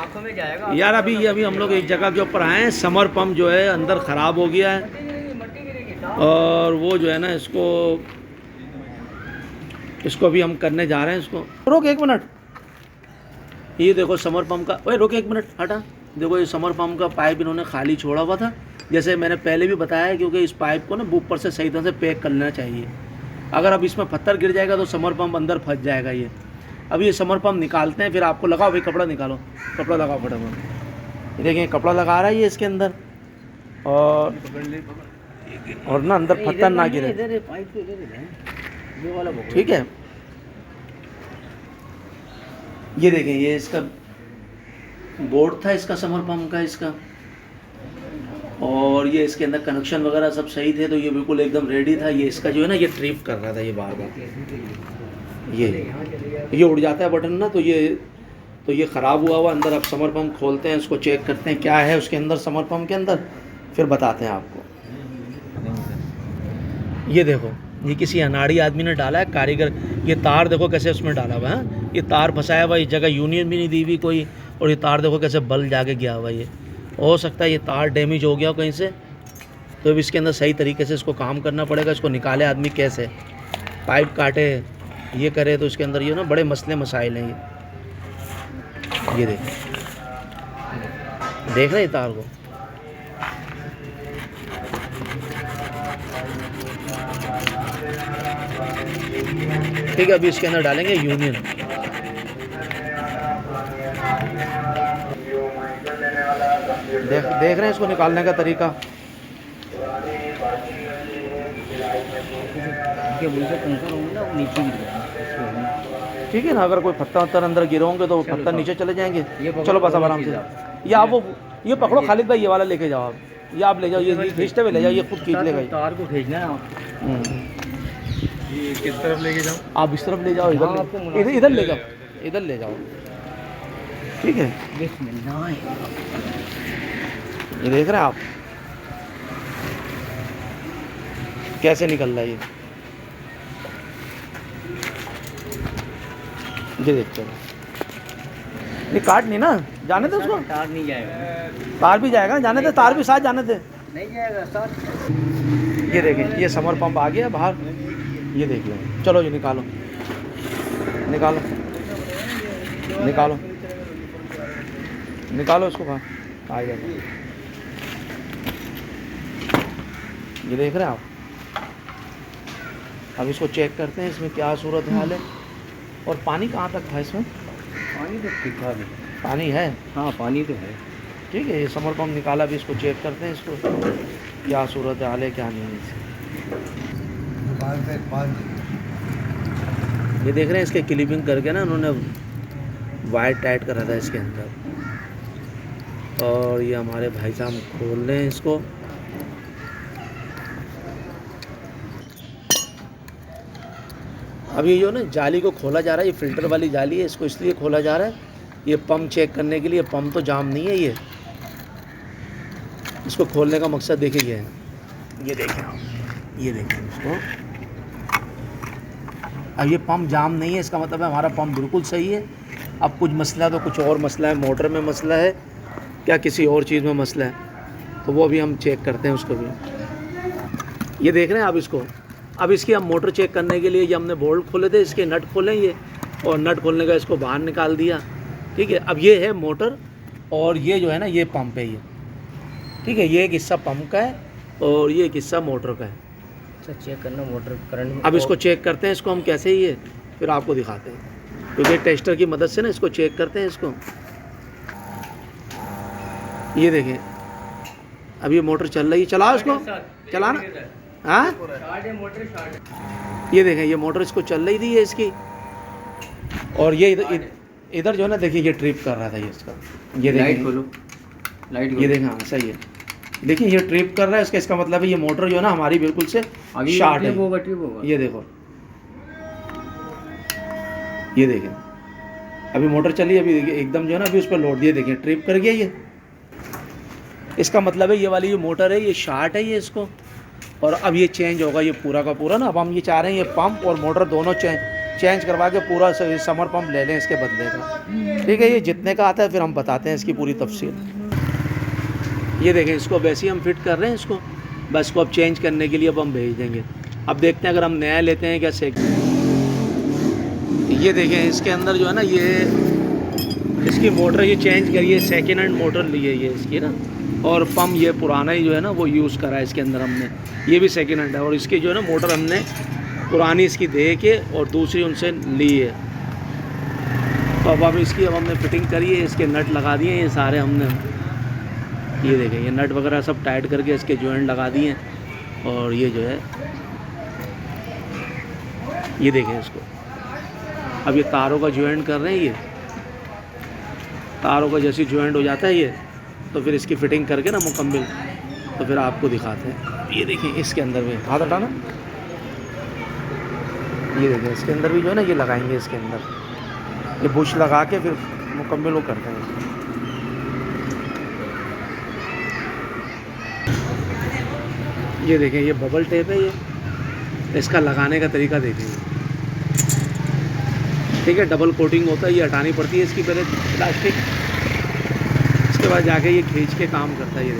आंखों में जाएगा यार। अभी हम लोग एक जगह के ऊपर आए हैं, समर पंप जो है अंदर ख़राब हो गया है, और वो जो है ना इसको अभी हम करने जा रहे हैं। इसको रोक 1 मिनट। ये देखो समर पंप का, ओए रोक 1 मिनट हटा। देखो ये समर पंप का पाइप इन्होंने खाली छोड़ा हुआ था, जैसे मैंने पहले भी बताया, क्योंकि इस पाइप को ना ऊपर से सही तरह से पैक कर लेना चाहिए। अगर अब इसमें पत्थर गिर जाएगा तो समर पंप अंदर फंस जाएगा ये। अब ये समर पंप निकालते हैं, फिर आपको लगाओ भाई, कपड़ा निकालो, कपड़ा लगाओ फटाफट। ये देखिए कपड़ा लगा रहा है ये इसके अंदर, और ना अंदर पत्थर ना गिरे, ठीक है। ये देखें, ये इसका बोर्ड था इसका समर पंप का इसका, और ये इसके अंदर कनेक्शन वगैरह सब सही थे, तो ये बिल्कुल एकदम रेडी था। ये इसका जो है ना ये ट्रिप कर रहा था ये बार बार, ये उड़ जाता है बटन ना, तो ये ख़राब हुआ अंदर। अब समर पंप खोलते हैं, इसको चेक करते हैं क्या है उसके अंदर, समर पंप के अंदर, फिर बताते हैं आपको। ये देखो, ये किसी अनाड़ी आदमी ने डाला है, कारीगर। ये तार देखो कैसे उसमें डाला हुआ है, ये तार फंसाया हुआ, इस जगह यूनियन भी नहीं दी हुई कोई, और ये तार देखो कैसे बल जाके गया हुआ। ये हो सकता है ये तार डैमेज हो गया कहीं से, तो अब इसके अंदर सही तरीके से इसको काम करना पड़ेगा। इसको निकाले आदमी कैसे, पाइप काटे, ये करे, तो इसके अंदर ये ना बड़े मसले मसाइल हैं ये देख रहे हैं तार को। ठीक है, अभी इसके अंदर डालेंगे यूनियन। देख रहे हैं इसको निकालने का तरीका। ठीक है ना, अगर कोई पत्थर अंदर गिरे होंगे तो पत्थर नीचे चले जाएंगे। चलो बस अब आराम से, ये आप वो ये पकड़ो खालिद भाई, ये वाला लेके जाओ आप, ये आप ले जाओ, ये खींचते हुए ले जाओ, ये खुद खींच लेगा। तार को खींचना है आप, ये किस तरफ लेके जाओ, आप इस तरफ ले जाओ, इधर ले जाओ, इधर ले जाओ, ठीक है। ये देख रहे हैं आप कैसे निकल रहा है ये देखते हैं। ये काट नहीं ना, जाने दे उसको, तार नहीं जाएगा, तार भी जाएगा, जाने दे, तार भी साथ जाने दे, नहीं जाएगा साथ। ये देखें, ये समर पंप आ गया बाहर, ये देख लो। चलो ये निकालो निकालो निकालो निकालो इसको बाहर, आ गया। ये देख रहे हैं आप। अब इसको चेक करते हैं इसमें क्या सूरत हाल है। और पानी कहाँ तक था इसमें? पानी तो ठीक ठाक है, पानी है, हाँ पानी तो है, ठीक है। ये समर पंप निकाला, भी इसको चेक करते हैं, इसको क्या सूरत हाल है क्या नहीं है। ये देख रहे हैं, इसके क्लिपिंग करके ना उन्होंने वायर टाइट करा था इसके अंदर, और ये हमारे भाई साहब खोल रहे हैं इसको। अब ये जो ना जाली को खोला जा रहा है, ये फ़िल्टर वाली जाली है, इसको इसलिए खोला जा रहा है, ये पंप चेक करने के लिए। पंप तो जाम नहीं है ये, इसको खोलने का मकसद देखिए ये है। ये देखें, ये देखें इसको। अब ये पंप जाम नहीं है, इसका मतलब है हमारा पंप बिल्कुल सही है। अब कुछ मसला तो कुछ और मसला है, मोटर में मसला है क्या किसी और चीज़ में मसला है, तो वो भी हम चेक करते हैं उसको भी। ये देख रहे हैं आप इसको। अब इसकी हम मोटर चेक करने के लिए ये हमने बोल्ट खोले थे, इसके नट खोले ये, और नट खोलने का इसको बाहर निकाल दिया, ठीक है। अब ये है मोटर, और ये जो है ना ये पंप है ये, ठीक है। ये एक हिस्सा पंप का है और ये एक हिस्सा मोटर का है। अच्छा, चेक करना मोटर करंट। अब इसको चेक करते हैं, इसको हम कैसे ये फिर आपको दिखाते हैं, क्योंकि टेस्टर की मदद से ना इसको चेक करते हैं इसको। ये देखें, अब ये मोटर चल रही है, चलाओ इसको, चलाना। हाँ, ये देखें, ये मोटर इसको चल रही थी है इसकी, और ये इधर जो है ना देखिए ये ट्रिप कर रहा था ये इसका। ये लाइट खोलो, लाइट, ये देखें, हाँ सही है। देखिए ये ट्रिप कर रहा है, इसका मतलब है ये मोटर जो है ना हमारी बिल्कुल से शार्ट है। ये देखो, ये देखें, अभी मोटर चली, अभी देखिए एकदम जो है ना अभी उस पर लोड दिए, देखिए ट्रिप कर गया ये। इसका मतलब है ये वाली जो मोटर है ये शार्ट है ये इसको, और अब ये चेंज होगा ये पूरा का पूरा ना। अब हम ये चाह रहे हैं ये पंप और मोटर दोनों चेंज करवा के पूरा समर पंप ले लें इसके बदले का। ठीक है, ये जितने का आता है फिर हम बताते हैं इसकी पूरी तफसील। ये देखें, इसको वैसे ही हम फिट कर रहे हैं इसको, बस इसको अब चेंज करने के लिए अब हम भेज देंगे। अब देखते हैं अगर हम नया लेते हैं क्या ये देखें इसके अंदर जो है ना, ये इसकी मोटर ये चेंज करिए, सेकेंड हैंड मोटर ली है ये इसकी ना, और पम्प ये पुराना ही जो है ना वो यूज़ करा है इसके अंदर हमने, ये भी सेकेंड हैंड है। और इसकी जो है ना मोटर हमने पुरानी इसकी दे के और दूसरी उनसे ली है। तो अब हमने फिटिंग करी है, इसके नट लगा दिए ये सारे हमने, ये देखें ये नट वगैरह सब टाइट करके इसके जॉइंट लगा दिए हैं। और ये जो है ये देखें इसको, अब ये तारों का जॉइंट कर रहे हैं, ये तारों का जैसे जॉइंट हो जाता है ये, तो फिर इसकी फ़िटिंग करके ना मुकम्मल तो फिर आपको दिखाते हैं। ये देखें इसके अंदर में हाथ हटाना, ये देखें इसके अंदर भी जो है ना ये लगाएंगे इसके अंदर, ये बुश लगा के फिर मुकम्मल वो करते हैं। ये देखें ये बबल टेप है, ये इसका लगाने का तरीका देखेंगे। ठीक है, डबल कोटिंग होता है, ये हटानी पड़ती है इसकी पहले प्लास्टिक, इसके बाद जाके ये खींच के काम करता है। ये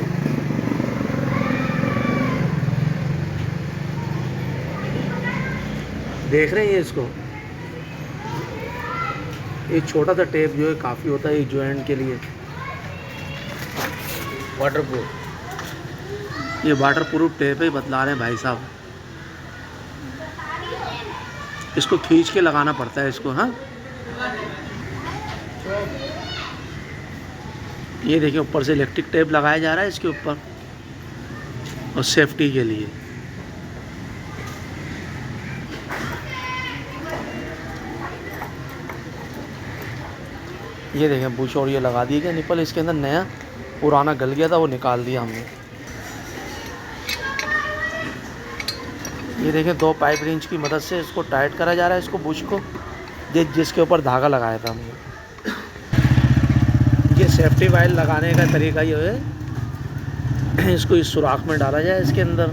देख रहे हैं ये इसको, एक छोटा सा टेप जो है काफ़ी होता है एक जॉइंट के लिए। वाटरप्रूफ, ये वाटर प्रूफ टेप है बतला रहे हैं भाई साहब, इसको खींच के लगाना पड़ता है इसको। हाँ, ये देखिए ऊपर से इलेक्ट्रिक टेप लगाया जा रहा है इसके ऊपर और सेफ्टी के लिए। ये देखें बुश और ये लगा दिए गया निपल इसके अंदर, नया पुराना गल गया था वो निकाल दिया हमने। ये देखें 2 पाइप रेंच की मदद से इसको टाइट करा जा रहा है इसको बुश को, जिसके ऊपर धागा लगाया था हमने। ये सेफ्टी वायर लगाने का तरीका ये है, इसको इस सुराख में डाला जाए इसके अंदर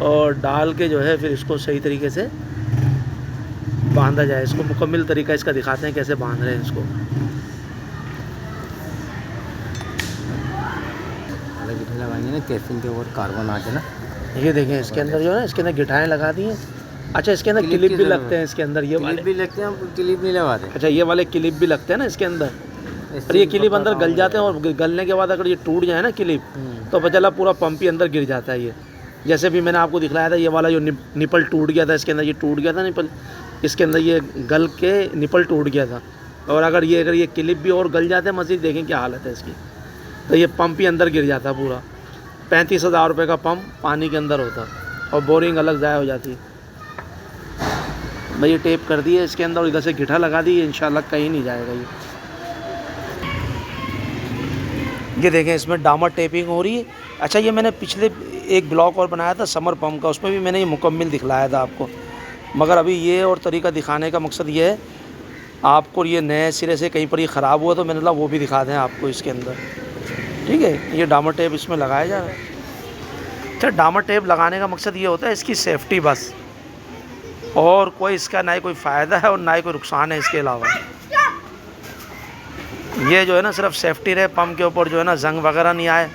और डाल के जो है फिर इसको सही तरीके से बांधा जाए। इसको मुकम्मल तरीका इसका दिखाते हैं कैसे बांध रहे हैं इसको। लगाएंगे ना केसिंग के ऊपर कार्बन आके ना, ये देखें इसके अंदर जो है ना, इसके अंदर गिठाएँ लगा दी हैं। अच्छा, इसके अंदर क्लिप भी लगते हैं इसके अंदर, ये वाले भी लगते हैं, हम क्लिप नहीं लगाते। अच्छा, ये वाले क्लिप भी लगते हैं ना इसके अंदर, और ये क्लिप अंदर गल जाते हैं और गलने के बाद अगर ये टूट जाए ना क्लिप तो पता चला पूरा पंप ही अंदर गिर जाता है। ये जैसे भी मैंने आपको दिखलाया था, ये वाला जो निपल टूट गया था इसके अंदर, ये टूट गया था निपल इसके अंदर, ये गल के निपल टूट गया था। और अगर ये क्लिप भी और गल जाते हैं मज़ीद, देखें क्या हालत है इसकी, तो ये पंप ही अंदर गिर जाता पूरा। 35,000 रुपये का पंप पानी के अंदर होता और बोरिंग अलग ज़ाया हो जाती। भाई ये टेप कर दी है इसके अंदर और इधर से गिठा लगा दी है, इंशाल्लाह कहीं नहीं जाएगा ये देखें इसमें डामर टेपिंग हो रही है। अच्छा, ये मैंने पिछले एक ब्लॉग और बनाया था समर पंप का, उसमें भी मैंने ये मुकम्मल दिखलाया था आपको, मगर अभी ये और तरीका दिखाने का मकसद ये है आपको, ये नए सिरे से कहीं पर ये ख़राब हुआ तो मैंने कहा वो भी दिखा दें आपको इसके अंदर। ठीक है, ये डामर टेप इसमें लगाया जा रहा है। अच्छा, डामर टेप लगाने का मकसद ये होता है इसकी सेफ्टी बस, और कोई इसका ना ही कोई फ़ायदा है और ना ही कोई नुकसान है इसके अलावा। ये जो है ना सिर्फ सेफ्टी रहे, पंप के ऊपर जो है ना जंग वगैरह नहीं आए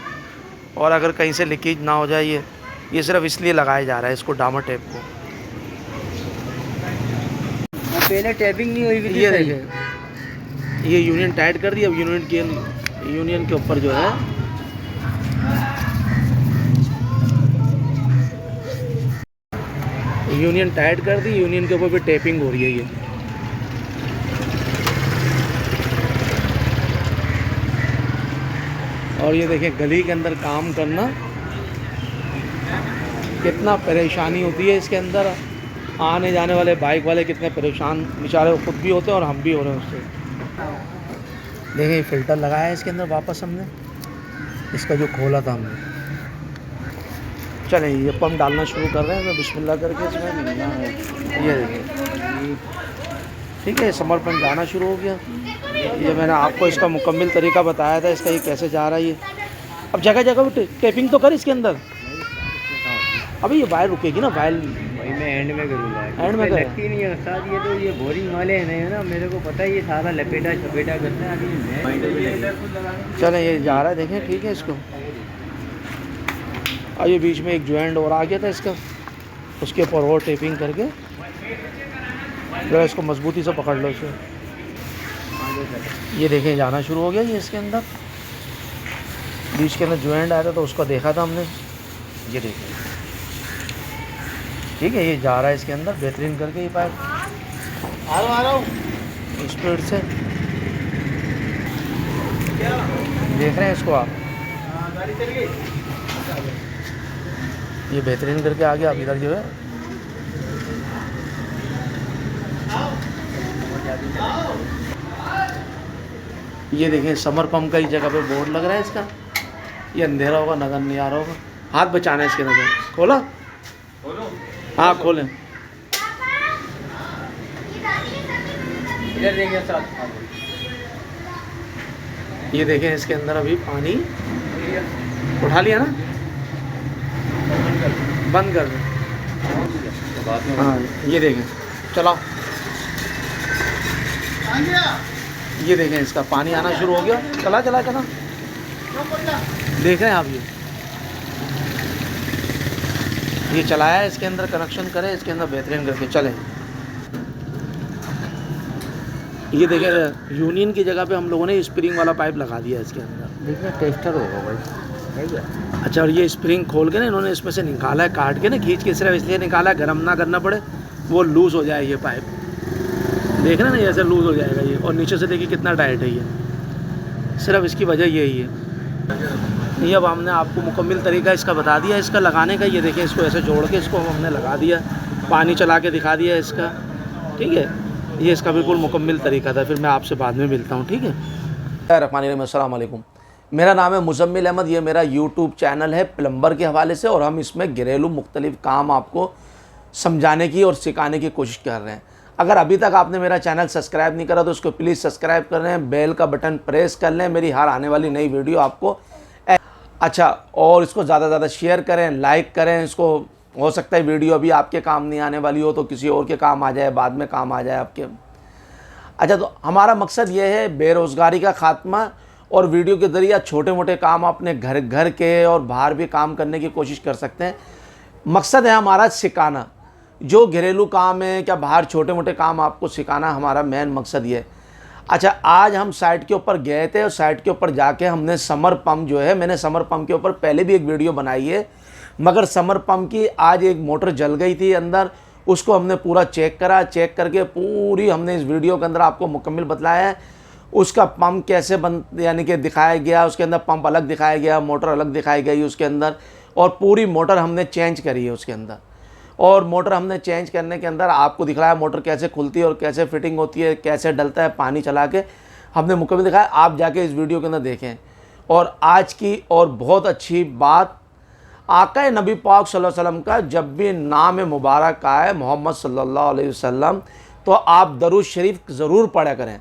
और अगर कहीं से लीकेज ना हो जाए, ये सिर्फ इसलिए लगाया जा रहा है इसको डामर टेप को। पहले टेपिंग नहीं हुई थी। ये देखें, ये यूनियन टाइट कर दी, अब यूनियन के ऊपर जो है यूनियन टाइट कर दी, यूनियन के ऊपर भी टेपिंग हो रही है। ये और ये देखें गली के अंदर काम करना कितना परेशानी होती है इसके अंदर, आने जाने वाले बाइक वाले कितने परेशान बेचारे खुद भी होते हैं और हम भी हो रहे हैं उससे। देखें फ़िल्टर लगाया है इसके अंदर वापस हमने, इसका जो खोला था हमने। चलें ये पंप डालना शुरू कर रहे हैं, मैं बिस्मिल्लाह करके इसमें ये देखिए। ठीक है, समर पंप जाना शुरू हो गया। ये मैंने आपको इसका मुकम्मल तरीका बताया था इसका, ये कैसे जा रहा है ये। अब जगह जगह टेपिंग तो कर इसके अंदर, अभी ये वायर रुकेगी ना, वायर भाई मैं एंड में करूँगा, एंड में करें? लगती नहीं है उस्ताद, ये तो ये बोरिंग वाले हैं नहीं है ना, मेरे को पता है ये सारा लपेटा छपेटा करते हैं। अभी मैं चलें ये जा रहा है, देखें ठीक है इसको। और ये बीच में एक जॉइंट और आ गया था इसका, उसके ऊपर और टेपिंग करके जरा इसको मजबूती से पकड़ लो इसे। ये देखें जाना शुरू हो गया ये इसके अंदर, बीच के अंदर जॉइंट आया था तो उसको देखा था हमने। ये देखिए ठीक है, ये जा रहा है इसके अंदर बेहतरीन करके। ये पाइप आ रहा हूँ स्पीड से, देख रहे हैं इसको आप, ये बेहतरीन करके आ गया। अब इधर जो है ये देखें समर पंप का इस जगह पे बोर्ड लग रहा है इसका। ये अंधेरा होगा, नजर नहीं आ रहा होगा, हाथ बचाना है इसके नजर। खोला? हाँ खोलें। इधर देखिए साथ, ये देखें इसके अंदर अभी पानी उठा लिया ना, बंद कर दें। हाँ ये देखें, चलाओ। ये देखें इसका पानी आना शुरू हो गया। चला चला चला, देख रहे हैं आप ये चलाया है, इसके अंदर कनेक्शन करें, इसके अंदर बेहतरीन करके चलें। ये देखें यूनियन की जगह पे हम लोगों ने स्प्रिंग वाला पाइप लगा दिया इसके अंदर। देखिए टेस्टर होगा भाई, है क्या? अच्छा, और ये स्प्रिंग खोल के ना इन्होंने इसमें से निकाला है, काट के ना खींच के, सिर्फ इसलिए निकाला है गर्म ना करना पड़े, वो लूज़ हो जाए ये पाइप। देख रहे हैं ना ऐसे लूज़ हो जाएगा ये, और नीचे से देखिए कितना टाइट है ये, सिर्फ इसकी वजह यही है। ये अब हमने आपको मुकम्मल तरीका इसका बता दिया इसका लगाने का। ये देखें इसको ऐसे जोड़ के इसको हमने लगा दिया, पानी चला के दिखा दिया इसका, ठीक है। ये इसका बिल्कुल मुकम्मल तरीका था। फिर मैं आपसे बाद में मिलता हूँ, ठीक है। अस्सलाम वालेकुम, मेरा नाम है मुज़म्मिल अहमद। ये मेरा यूट्यूब चैनल है प्लम्बर के हवाले से, और हम इसमें घरेलू मुख्तलिफ काम आपको समझाने की और सिखाने की कोशिश कर रहे हैं। अगर अभी तक आपने मेरा चैनल सब्सक्राइब नहीं करा तो उसको प्लीज़ सब्सक्राइब कर लें, बेल का बटन प्रेस कर लें, मेरी हर आने वाली नई वीडियो आपको अच्छा, और इसको ज़्यादा से ज़्यादा शेयर करें, लाइक करें इसको। हो सकता है वीडियो अभी आपके काम नहीं आने वाली हो तो किसी और के काम आ जाए, बाद में काम आ जाए आपके। अच्छा, तो हमारा मकसद ये है बेरोज़गारी का ख़ात्मा, और वीडियो के ज़रिए छोटे मोटे काम अपने घर के और बाहर भी काम करने की कोशिश कर सकते हैं। मकसद है हमारा सिखाना, जो घरेलू काम है क्या बाहर छोटे मोटे काम आपको सिखाना, हमारा मेन मकसद ये है। अच्छा, आज हम साइट के ऊपर गए थे, और साइट के ऊपर जाके हमने समर पंप जो है, मैंने समर पंप के ऊपर पहले भी एक वीडियो बनाई है, मगर समर पंप की आज एक मोटर जल गई थी अंदर, उसको हमने पूरा चेक करा। चेक करके पूरी हमने इस वीडियो के अंदर आपको मुकम्मल बतलाया है। उसका पंप कैसे बन यानी कि दिखाया गया, उसके अंदर पंप अलग दिखाया गया, मोटर अलग दिखाई गई उसके अंदर, और पूरी मोटर हमने चेंज करी है उसके अंदर। और मोटर हमने चेंज करने के अंदर आपको दिखाया मोटर कैसे खुलती है और कैसे फिटिंग होती है, कैसे डलता है पानी चला के, हमने मुकम्मल दिखाया। आप जाके इस वीडियो के अंदर देखें। और आज की और बहुत अच्छी बात, आका नबी पाक सल्लल्लाहु अलैहि वसल्लम का जब भी नाम मुबारक आए मोहम्मद सल्लल्लाहु अलैहि वसल्लम, तो आप दरूद शरीफ ज़रूर पढ़ा करें।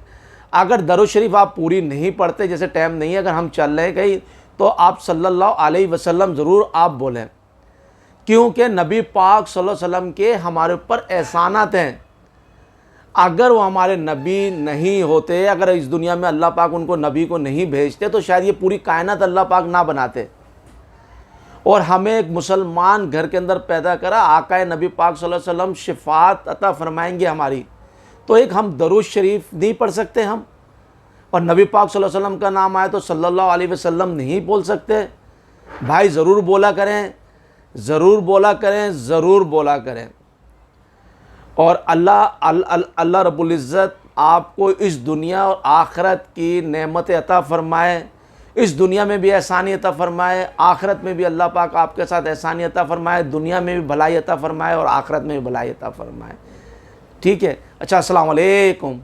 अगर दरूद शरीफ आप पूरी नहीं पढ़ते, जैसे टाइम नहीं है, अगर हम चल रहे कहीं, तो आप सल्लल्लाहु अलैहि वसल्लम ज़रूर आप बोलें, क्योंकि नबी पाक सल्लल्लाहु अलैहि वसल्लम के हमारे ऊपर एहसानात हैं। अगर वो हमारे नबी नहीं होते, अगर इस दुनिया में अल्लाह पाक उनको नबी को नहीं भेजते, तो शायद ये पूरी कायनात अल्लाह पाक ना बनाते। और हमें एक मुसलमान घर के अंदर पैदा करा, आका नबी पाक सल्लल्लाहु अलैहि वसल्लम शिफात अता फरमाएंगे हमारी, तो एक हम दरूद शरीफ नहीं पढ़ सकते हम, और नबी पाक सल्लल्लाहु अलैहि वसल्लम का नाम आए तो सल्लल्लाहु अलैहि वसल्लम नहीं बोल सकते। भाई ज़रूर बोला करें, ज़रूर बोला करें, ज़रूर बोला करें। और अल्लाह रब्बुल इज़्ज़त आपको इस दुनिया और आखिरत की नेमतें अता फरमाए। इस दुनिया में भी एहसानी अता फरमाए, आखिरत में भी अल्लाह पाक आपके साथ एहसानी अता फरमाए, दुनिया में भी भलाई अता फरमाए और आखिरत में भी भलाई अता फरमाए। ठीक है। अच्छा, अस्सलाम वालेकुम।